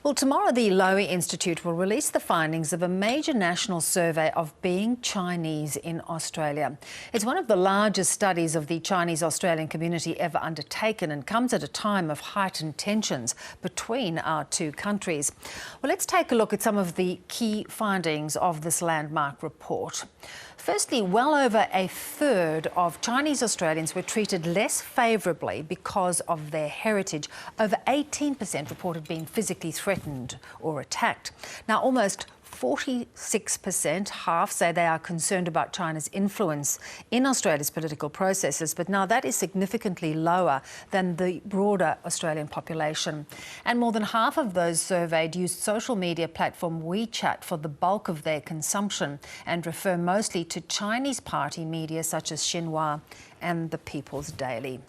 Well, tomorrow the Lowy Institute will release the findings of a major national survey of being Chinese in Australia. It's one of the largest studies of the Chinese Australian community ever undertaken and comes at a time of heightened tensions between our two countries. Well, let's take a look at some of the key findings of this landmark report. Firstly, well over a third of Chinese Australians were treated less favourably because of their heritage. Over 18% reported being physically threatened or attacked. Now, almost 46%, half, say they are concerned about China's influence in Australia's political processes, but now that is significantly lower than the broader Australian population. And more than half of those surveyed used social media platform WeChat for the bulk of their consumption and refer mostly to Chinese party media such as Xinhua and the People's Daily.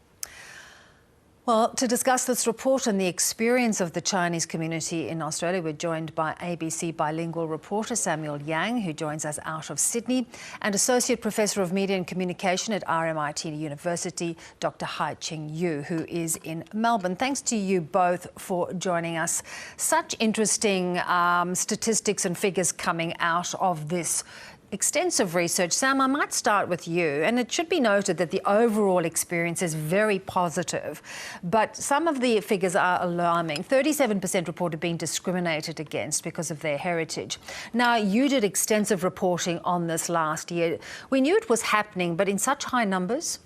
Well, to discuss this report and the experience of the Chinese community in Australia, we're joined by ABC bilingual reporter Samuel Yang, who joins us out of Sydney, and Associate Professor of Media and Communication at RMIT University, Dr. Hai-Ching Yu, who is in Melbourne. Thanks to you both for joining us. Such interesting statistics and figures coming out of this extensive research. Sam, I might start with you, and it should be noted that the overall experience is very positive, but some of the figures are alarming. 37% reported being discriminated against because of their heritage. Now, you did extensive reporting on this last year. We knew it was happening, but in such high numbers?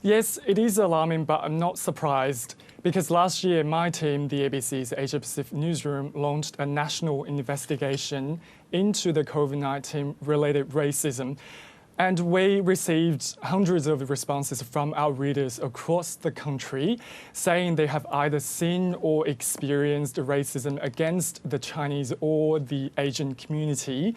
Yes, it is alarming, but I'm not surprised. Because last year, my team, the ABC's Asia Pacific newsroom, launched a national investigation into the COVID-19 related racism. And we received hundreds of responses from our readers across the country saying they have either seen or experienced racism against the Chinese or the Asian community.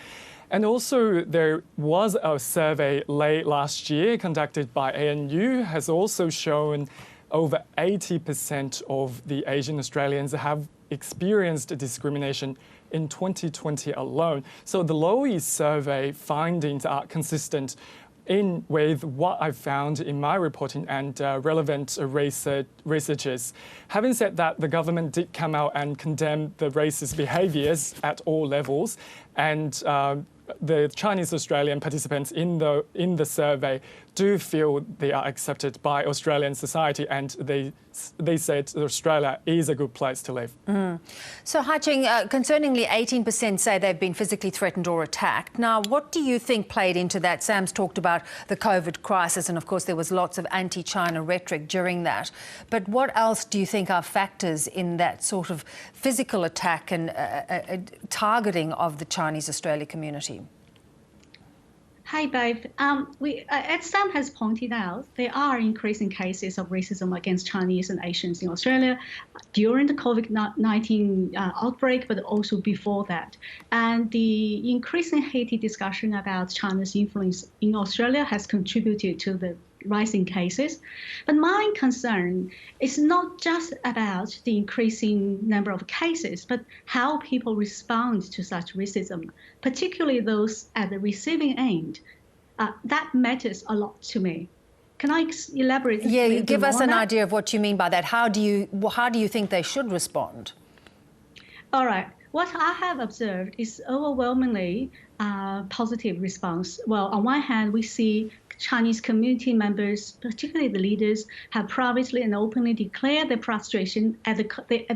And also there was a survey late last year conducted by ANU, has also shown over 80% of the Asian Australians have experienced discrimination in 2020 alone. So the Lowy survey findings are consistent with what I found in my reporting and relevant researchers. Having said that, the government did come out and condemn the racist behaviours at all levels, and the Chinese Australian participants in the survey do feel they are accepted by Australian society, and they said Australia is a good place to live. So, Hai-Ching, concerningly, 18% say they've been physically threatened or attacked. Now, what do you think played into that? Sam's talked about the COVID crisis, and of course there was lots of anti-China rhetoric during that. But what else do you think are factors in that sort of physical attack and targeting of the Chinese Australia community? Hi, both. As Sam has pointed out, there are increasing cases of racism against Chinese and Asians in Australia during the COVID-19 outbreak, but also before that. And the increasing heated discussion about China's influence in Australia has contributed to the rising cases. But my concern is not just about the increasing number of cases, but how people respond to such racism, particularly those at the receiving end. That matters a lot to me. Can I elaborate? Yeah, give us an idea of what you mean by that. How do you think they should respond? All right. What I have observed is overwhelmingly positive response. Well, on one hand, we see Chinese community members, particularly the leaders, have privately and openly declared their frustration at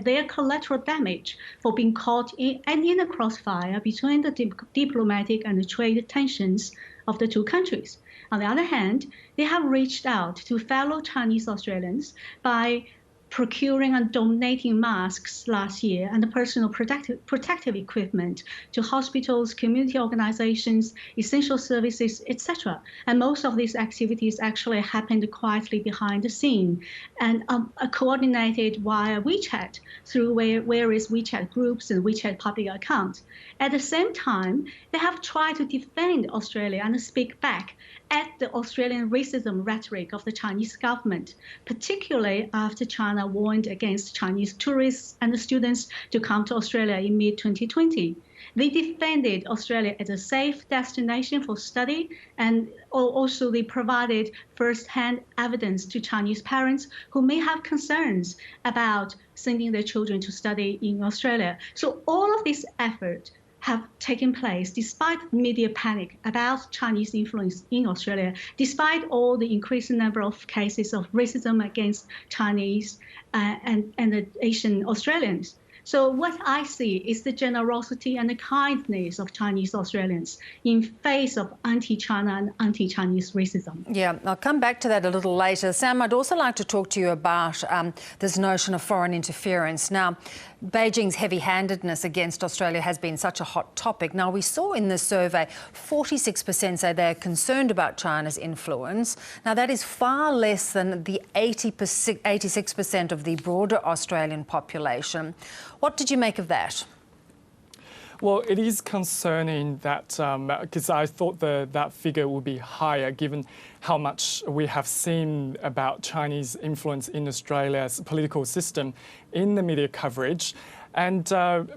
their collateral damage for being caught in a crossfire between the diplomatic and the trade tensions of the two countries. On the other hand, they have reached out to fellow Chinese Australians by procuring and donating masks last year and the personal protective equipment to hospitals, community organizations, essential services, etc. And most of these activities actually happened quietly behind the scene and coordinated via WeChat through various WeChat groups and WeChat public accounts. At the same time, they have tried to defend Australia and speak back at the Australian racism rhetoric of the Chinese government, particularly after China warned against Chinese tourists and students to come to Australia in mid-2020. They defended Australia as a safe destination for study, and also they provided first-hand evidence to Chinese parents who may have concerns about sending their children to study in Australia. So all of this effort have taken place despite media panic about Chinese influence in Australia, despite all the increasing number of cases of racism against Chinese and the Asian Australians. So what I see is the generosity and the kindness of Chinese Australians in face of anti-China and anti-Chinese racism. Yeah, I'll come back to that a little later. Sam, I'd also like to talk to you about this notion of foreign interference. Now, Beijing's heavy-handedness against Australia has been such a hot topic. Now, we saw in this survey 46% say they're concerned about China's influence. Now, that is far less than the 86% of the broader Australian population. What did you make of that? Well, it is concerning that, because I thought that figure would be higher given how much we have seen about Chinese influence in Australia's political system in the media coverage. And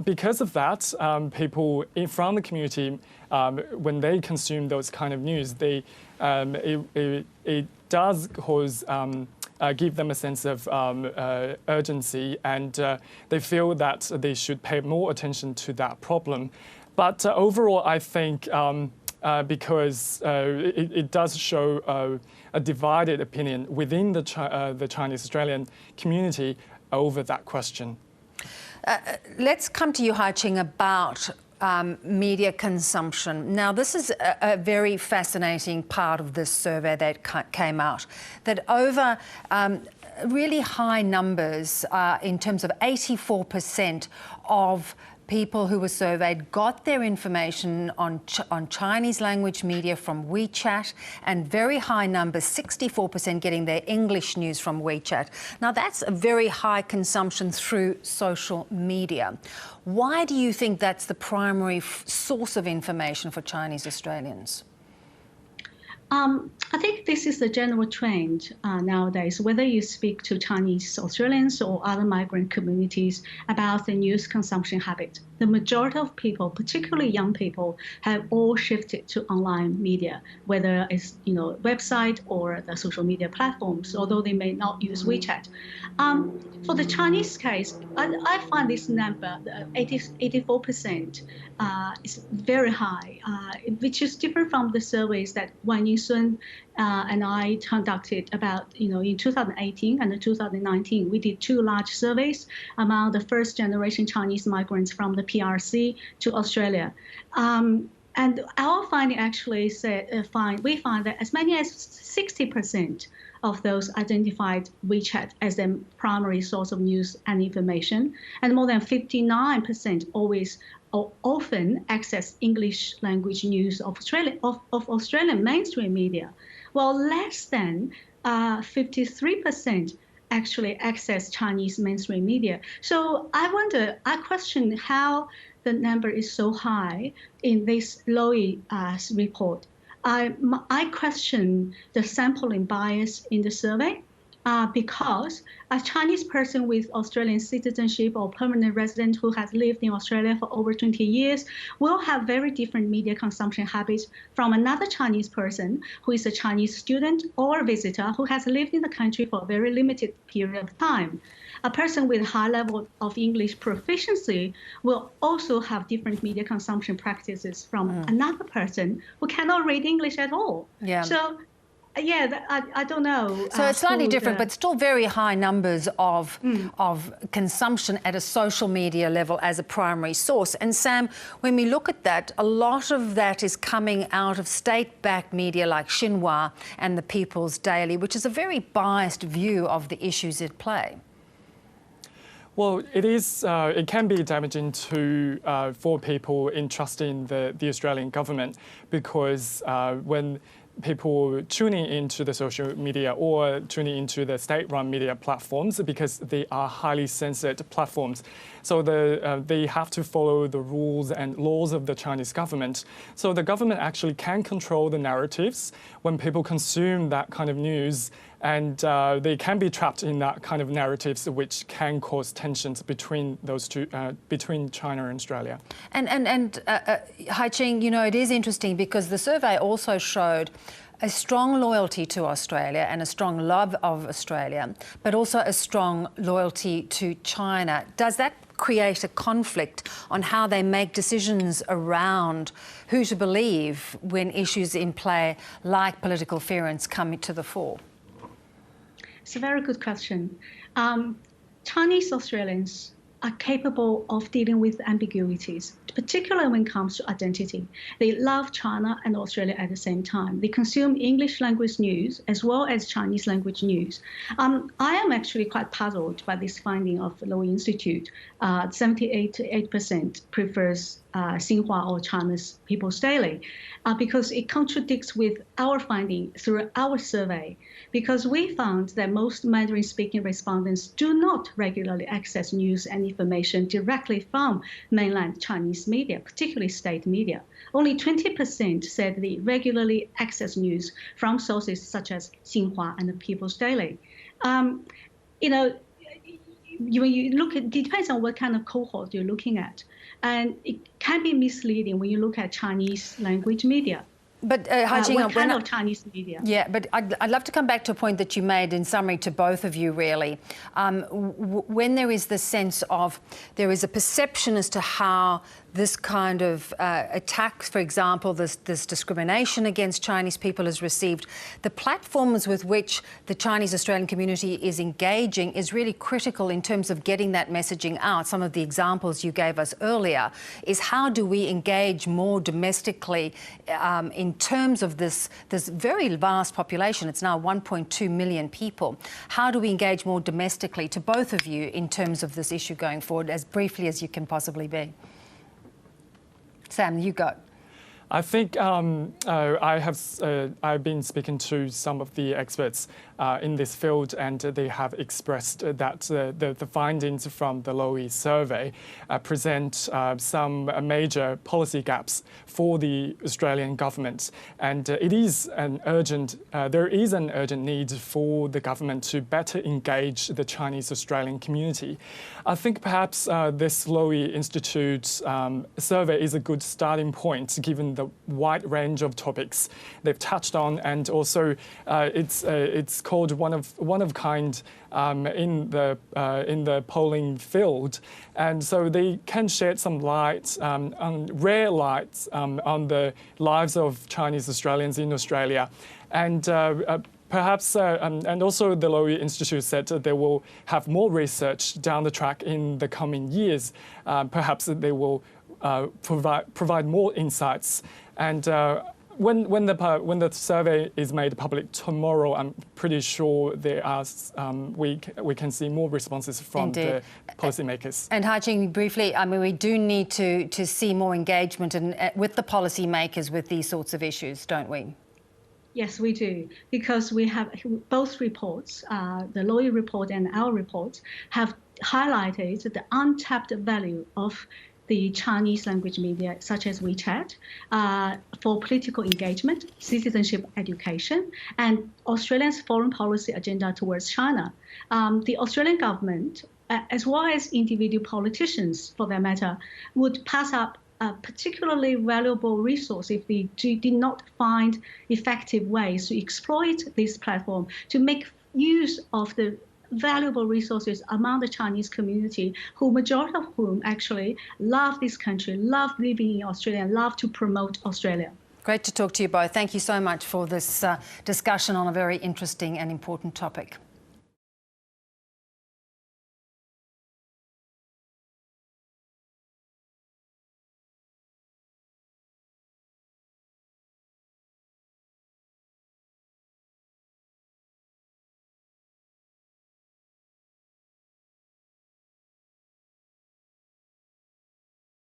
because of that, people from the community, when they consume those kind of news, it does cause give them a sense of urgency, and they feel that they should pay more attention to that problem. But overall, I think because it does show a divided opinion within the Chinese Australian community over that question. Let's come to you, Hai-Ching, about media consumption. Now, this is a very fascinating part of this survey that came out, that over really high numbers in terms of 84% of people who were surveyed got their information on Chinese language media from WeChat, and very high numbers, 64% getting their English news from WeChat. Now, that's a very high consumption through social media. Why do you think that's the primary source of information for Chinese Australians? I think this is a general trend nowadays, whether you speak to Chinese Australians or other migrant communities about the news consumption habit. The majority of people, particularly young people, have all shifted to online media, whether it's website or the social media platforms, although they may not use WeChat. For the Chinese case, I find this number, 84%, is very high, which is different from the surveys that Wang Yingsun and I conducted about, in 2018 and 2019. We did two large surveys among the first generation Chinese migrants from the PRC to Australia. And our finding actually we find that as many as 60% of those identified WeChat as their primary source of news and information, and more than 59% often access English language news of Australian mainstream media, while less than 53% actually access Chinese mainstream media. So I question how the number is so high in this Lowy report. I question the sampling bias in the survey because a Chinese person with Australian citizenship or permanent resident who has lived in Australia for over 20 years will have very different media consumption habits from another Chinese person who is a Chinese student or visitor who has lived in the country for a very limited period of time. A person with a high level of English proficiency will also have different media consumption practices from another person who cannot read English at all. Yeah. So, I don't know. So it's slightly different, but still very high numbers of consumption at a social media level as a primary source. And Sam, when we look at that, a lot of that is coming out of state-backed media like Xinhua and the People's Daily, which is a very biased view of the issues at play. Well, it is. It can be damaging for people entrusting the Australian government, because when people tuning into the social media or tuning into the state-run media platforms because they are highly censored platforms. So they have to follow the rules and laws of the Chinese government. So the government actually can control the narratives when people consume that kind of news, and they can be trapped in that kind of narratives, which can cause tensions between those two, between China and Australia. And Hai-Ching, you know, it is interesting because the survey also showed a strong loyalty to Australia and a strong love of Australia, but also a strong loyalty to China. Does that create a conflict on how they make decisions around who to believe when issues in play like political interference come to the fore? It's a very good question. Chinese Australians are capable of dealing with ambiguities, particularly when it comes to identity. They love China and Australia at the same time. They consume English language news as well as Chinese language news. I am actually quite puzzled by this finding of the Lowy Institute. 78% prefers Xinhua or China's People's Daily because it contradicts with our finding through our survey, because we found that most Mandarin-speaking respondents do not regularly access news and information directly from mainland Chinese media, particularly state media. Only 20% said they regularly access news from sources such as Xinhua and the People's Daily. You know, when you look at, it depends on what kind of cohort you're looking at. And it can be misleading when you look at Chinese language media. But what kind of Chinese media? Yeah, but I'd love to come back to a point that you made in summary to both of you, really. When there is the sense of, there is a perception as to how this kind of attacks, for example, this discrimination against Chinese people is received, the platforms with which the Chinese Australian community is engaging is really critical in terms of getting that messaging out. Some of the examples you gave us earlier is how do we engage more domestically in terms of this very vast population. It's now 1.2 million people. How do we engage more domestically, to both of you, in terms of this issue going forward, as briefly as you can possibly be? Sam, you go. I think I've been speaking to some of the experts in this field, and they have expressed that the findings from the Lowy survey present some major policy gaps for the Australian government, and there is an urgent need for the government to better engage the Chinese Australian community. I think perhaps this Lowy Institute survey is a good starting point, given the wide range of topics they've touched on, and also it's called one of kind in the polling field, and so they can shed some light, rare light, on the lives of Chinese Australians in Australia, and perhaps, and also the Lowy Institute said that they will have more research down the track in the coming years. Perhaps they will provide more insights. And when the survey is made public tomorrow, I'm pretty sure there are we can see more responses from the policymakers. And Hai-Ching, briefly, I mean, we do need to see more engagement with the policymakers with these sorts of issues, don't we? Yes, we do, because we have both reports, the Lowy report and our report, have highlighted the untapped value of the Chinese language media, such as WeChat, for political engagement, citizenship education, and Australia's foreign policy agenda towards China. The Australian government, as well as individual politicians, for that matter, would pass up a particularly valuable resource if they did not find effective ways to exploit this platform to make use of the valuable resources among the Chinese community, who majority of whom actually love this country, love living in Australia, and love to promote Australia. Great to talk to you both. Thank you so much for this discussion on a very interesting and important topic.